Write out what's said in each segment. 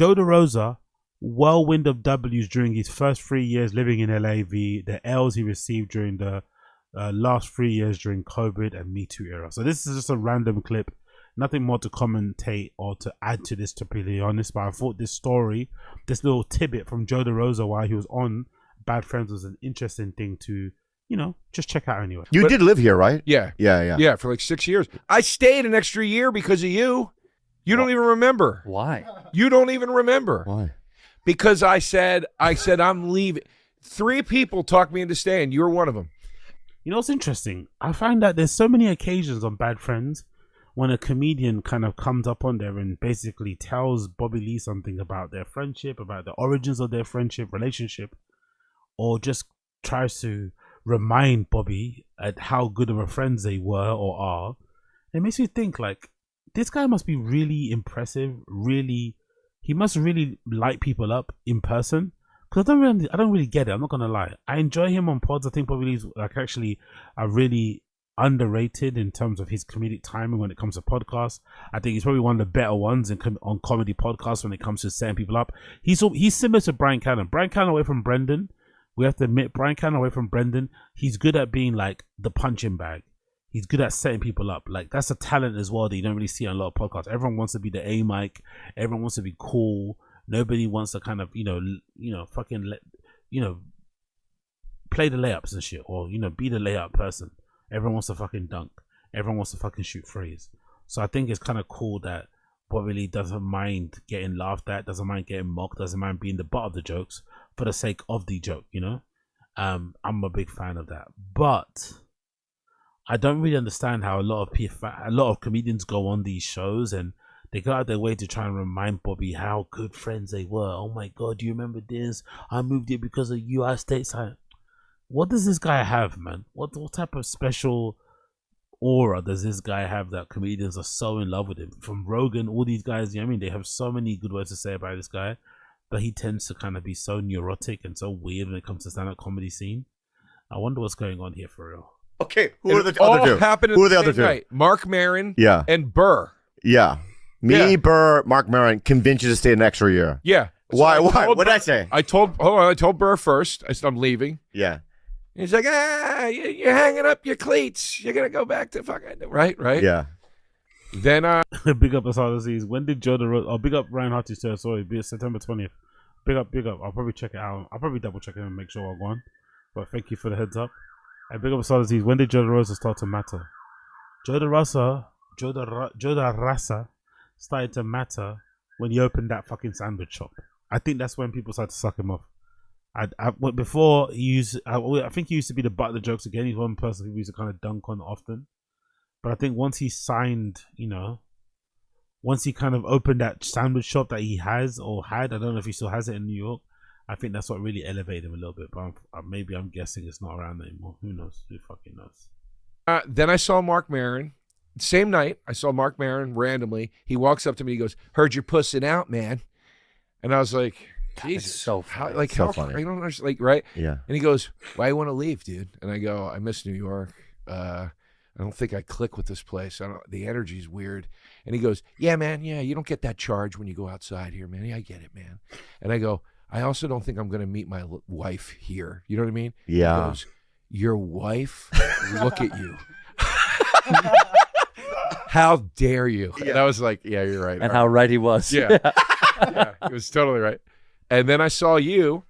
Joe Derosa, whirlwind of W's during his first 3 years living in LA, the L's he received during the last 3 years during COVID and Me Too era. So this is just a random clip, nothing more to commentate or to add to this, to be honest. But I thought this story, this little tidbit from Joe Derosa while he was on Bad Friends, was an interesting thing to, you know, just check out anyway. You did live here, right? Yeah. Yeah, for like 6 years. I stayed an extra year because of you. You don't even remember. Why? You don't even remember. Why? Because I said I'm leaving. 3 people talked me into staying. You were one of them. You know what's interesting? I find that there's so many occasions on Bad Friends when a comedian kind of comes up on there and basically tells Bobby Lee something about their friendship, about the origins of their friendship, relationship, or just tries to remind Bobby at how good of a friends they were or are. It makes me think, like, this guy must be really impressive, he must really light people up in person. Because I don't really get it. I'm not gonna lie. I enjoy him on pods. I think Bobby Lee's like actually a really underrated in terms of his comedic timing when it comes to podcasts. I think he's probably one of the better ones on comedy podcasts when it comes to setting people up. He's similar to Brian Cannon. Brian Cannon away from Brendan. We have to admit, Brian Cannon away from Brendan. He's good at being like the punching bag. He's good at setting people up. Like, that's a talent as well that you don't really see on a lot of podcasts. Everyone wants to be the A mic. Everyone wants to be cool. Nobody wants to kind of, fucking play the layups and shit, or, be the layup person. Everyone wants to fucking dunk. Everyone wants to fucking shoot threes. So I think it's kind of cool that Bobby Lee doesn't mind getting laughed at, doesn't mind getting mocked, doesn't mind being the butt of the jokes for the sake of the joke, I'm a big fan of that. But I don't really understand how a lot of comedians go on these shows and they go out their way to try and remind Bobby how good friends they were. Oh my God, do you remember this? I moved here because of you. I stayed silent. What does this guy have, man? What type of special aura does this guy have that comedians are so in love with him? From Rogan, all these guys, they have so many good words to say about this guy, but he tends to kind of be so neurotic and so weird when it comes to stand-up comedy scene. I wonder what's going on here for real. Okay, who are the other two? Who are the other two? Night. Mark Maron, yeah, and Burr. Yeah, Burr, Mark Maron convinced you to stay an extra year. Yeah. So why? What did I say? I told Burr first. I said I'm leaving. Yeah. He's like, you're hanging up your cleats. You're gonna go back to fucking right. Yeah. Then big up Asada's. When did Joe Derosa? Oh, big up Ryan Hart's too. Sorry, be September 20th. Big up. I'll probably check it out. I'll probably double check it and make sure I'll go on. But thank you for the heads up. And big up Asada's. When did Joe Derosa start to matter? Joe Derosa started to matter when he opened that fucking sandwich shop. I think that's when people started to suck him off. Before I think he used to be the butt of the jokes again. He's one person who used to kind of dunk on often. But I think once he signed, once he kind of opened that sandwich shop that he has or had, I don't know if he still has it in New York. I think that's what really elevated him a little bit. But maybe I'm guessing it's not around anymore. Who knows? Who fucking knows? Then I saw Mark Maron. Same night, I saw Mark Maron randomly. He walks up to me. He goes, "Heard you're pussing out, man." And I was like, Jesus, so funny. How funny. I don't understand, right? Yeah. And he goes, "Why you want to leave, dude?" And I go, "I miss New York. I don't think I click with this place. The energy's weird." And he goes, "Yeah, man. Yeah, you don't get that charge when you go outside here, man. Yeah, I get it, man." And I go, "I also don't think I'm going to meet my wife here." You know what I mean? Yeah. He goes, "Your wife? Look at you." How dare you? Yeah. And I was like, yeah, you're right. And how right he was. Yeah. Yeah, he was totally right. And then I saw you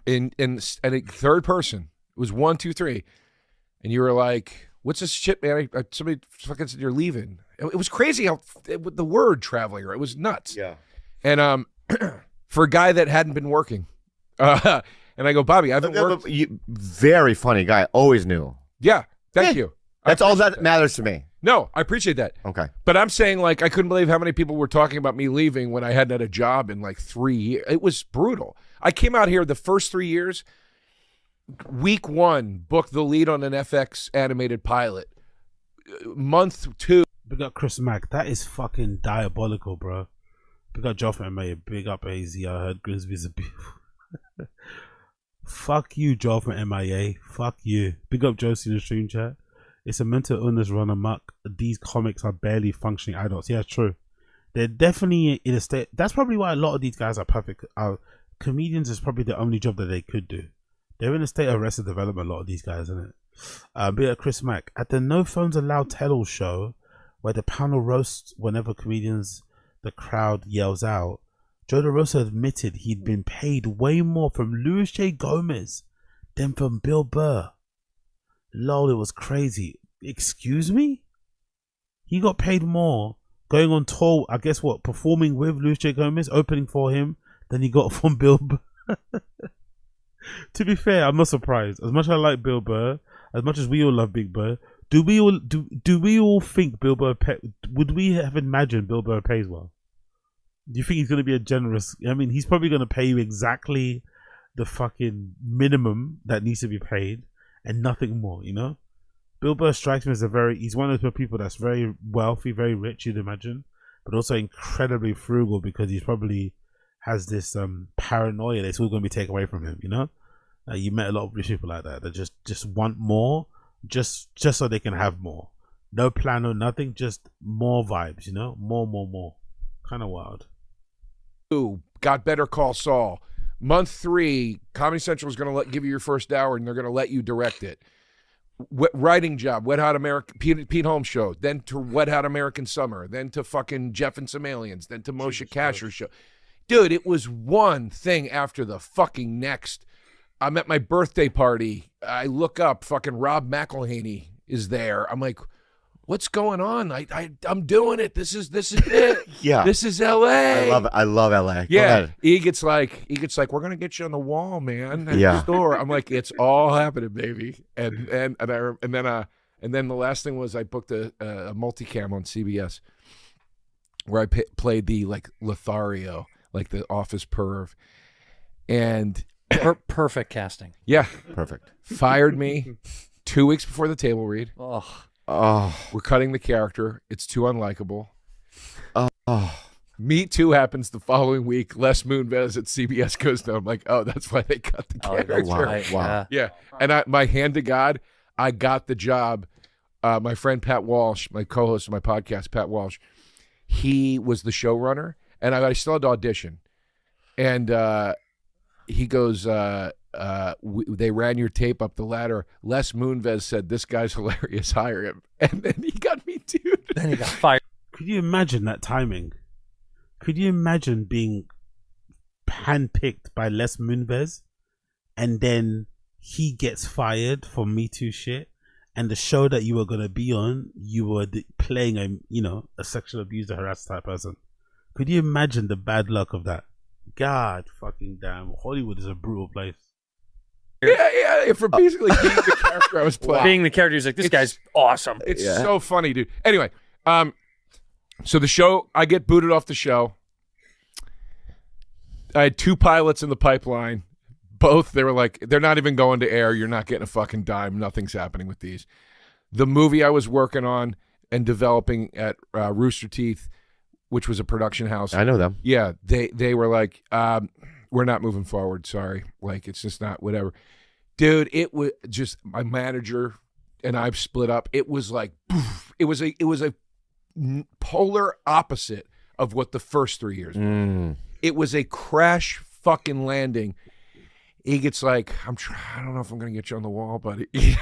in a third person. It was 1, 2, 3. And you were like, "What's this shit, man? Somebody fucking said you're leaving." It was crazy how the word traveling, right? It was nuts. Yeah. And for a guy that hadn't been working. And I go, "Bobby, I haven't worked." Very funny guy. Always knew. Yeah. Thank you. That's all that matters to me. No, I appreciate that. Okay. But I'm saying, like, I couldn't believe how many people were talking about me leaving when I hadn't had a job in like 3 years. It was brutal. I came out here the first 3 years, week 1, booked the lead on an FX animated pilot. Month 2. Big up Chris Mack. That is fucking diabolical, bro. Big up Joff and May. Big up AZ. I heard Grimsby's a beautiful. Fuck you, Joff and MIA. Fuck you. Big up Josie in the stream chat. It's a mental illness run amok. These comics are barely functioning adults. Yeah, true. They're definitely in a state. That's probably why a lot of these guys are perfect. Comedians is probably the only job that they could do. They're in a state of arrested development, a lot of these guys, isn't it? Bit of Chris Mack. At the No Phones Allowed tell-all show, where the panel roasts whenever comedians, the crowd yells out, Joe Derosa admitted he'd been paid way more from Louis J. Gomez than from Bill Burr. Lol, it was crazy. Excuse me? He got paid more going on tour, I guess what, performing with Louis J. Gomez, opening for him, than he got from Bill Burr. To be fair, I'm not surprised. As much as I like Bill Burr, as much as we all love Big Burr, do we all think Bill Burr would we have imagined Bill Burr pays well? Do you think he's going to be a generous? I mean, he's probably going to pay you exactly the fucking minimum that needs to be paid and nothing more, you know? Bill Burr strikes me as he's one of those people that's very wealthy, very rich, you'd imagine, but also incredibly frugal because he's probably has this paranoia that's all going to be taken away from him, you know? You met a lot of rich people like that just want more just so they can have more. No plan or nothing, just more vibes, you know? More. Kind of wild. Ooh, got Better Call Saul. Month 3, Comedy Central is going to give you your first hour and they're going to let you direct it. Writing job, Wet Hot American, Pete Holmes show, then to Wet Hot American Summer, then to fucking Jeff and Some Aliens, then to Moshe Kasher's show. Dude, it was one thing after the fucking next. I'm at my birthday party. I look up, fucking Rob McElhaney is there. I'm like, what's going on? I'm doing it. This is it. Yeah. This is LA. I love LA. Yeah. He gets like, we're gonna get you on the wall, man. At the store. I'm like, it's all happening, baby. And then the last thing was I booked a multicam on CBS where I played the like Lothario, like the office perv, and perfect casting. Yeah, perfect. Fired me 2 weeks before the table read. Oh, we're cutting the character. It's too unlikable. Oh, Me Too happens the following week. Les Moonves at CBS goes down. I'm like, oh, that's why they cut the character. Wow. Yeah. And my hand to God, I got the job. My friend Pat Walsh, my co-host of my podcast, Pat Walsh, he was the showrunner, and I still had to audition. And he goes, they ran your tape up the ladder. Les Moonves said, this guy's hilarious, hire him. And then he got me, dude. Then he got fired. Could you imagine that timing? Could you imagine being handpicked by Les Moonves and then he gets fired for Me Too shit, and the show that you were going to be on, you were playing a sexual abuser, harasser type person? Could you imagine the bad luck of that? God fucking damn. Hollywood is a brutal place. Yeah, for basically being the character I was playing. Being the character, he's like, this guy's awesome. It's so funny, dude. Anyway, so the show, I get booted off the show. I had 2 pilots in the pipeline. Both, they were like, they're not even going to air. You're not getting a fucking dime. Nothing's happening with these. The movie I was working on and developing at Rooster Teeth, which was a production house. I know them. Yeah, they were like, we're not moving forward. Sorry. Like, it's just not whatever. Dude, it was just my manager and I've split up. It was like, poof, it was a polar opposite of what the first 3 years were. It was a crash fucking landing. He gets like, I don't know if I'm going to get you on the wall, buddy. You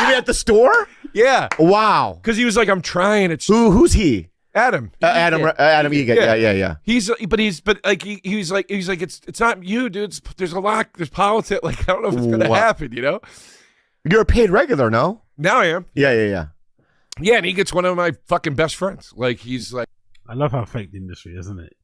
mean at the store? Yeah. Wow. Because he was like, I'm trying. It's who's he? Adam. Adam Egan. Yeah. He's like it's not you, dude. There's politics. Like, I don't know if it's gonna happen. You know. You're a paid regular, no? Now I am. Yeah. Yeah, and he gets one of my fucking best friends. Like, he's like, I love how fake the industry is, isn't it?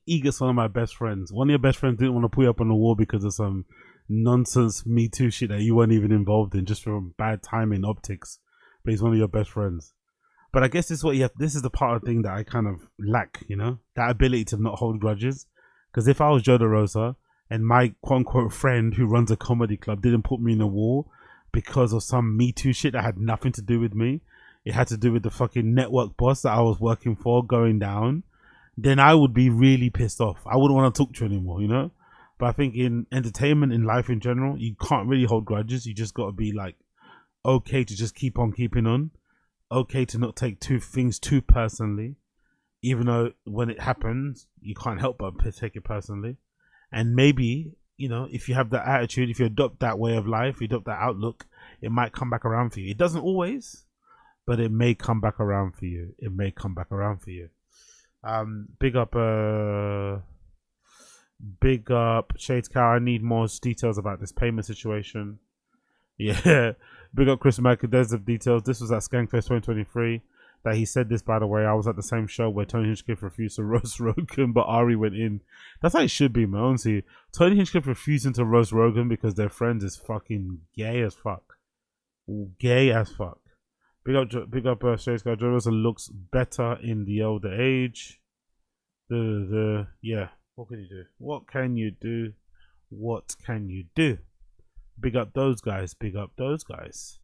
He gets one of my best friends. One of your best friends didn't want to put you up on the wall because of some nonsense Me Too shit that you weren't even involved in, just from bad timing, optics. But he's one of your best friends. But I guess this is what you have. This is the part of the thing that I kind of lack, you know, that ability to not hold grudges. Because if I was Joe Derosa and my quote unquote friend who runs a comedy club didn't put me in a wall because of some Me Too shit that had nothing to do with me, it had to do with the fucking network boss that I was working for going down, then I would be really pissed off. I wouldn't want to talk to you anymore, you know. But I think in entertainment, in life in general, you can't really hold grudges. You just got to be like okay to just keep on keeping on. okay to not take things too personally, even though when it happens, you can't help but take it personally. And maybe, if you have that attitude, if you adopt that way of life, you adopt that outlook, it might come back around for you. It doesn't always, but it may come back around for you. It may come back around for you. Big up Shades Cow. I need more details about this payment situation. Yeah. Big up Chris Mack. There's the details. This was at Skankfest 2023. That he said this, by the way. I was at the same show where Tony Hinchcliffe refused to roast Rogan, but Ari went in. That's how it should be, man. Honestly, Tony Hinchcliffe refusing to roast Rogan because their friends is fucking gay as fuck. Gay as fuck. Big up Shades Guy. Derosa looks better in the older age. Yeah. What can you do? What can you do? What can you do? Big up those guys. Big up those guys.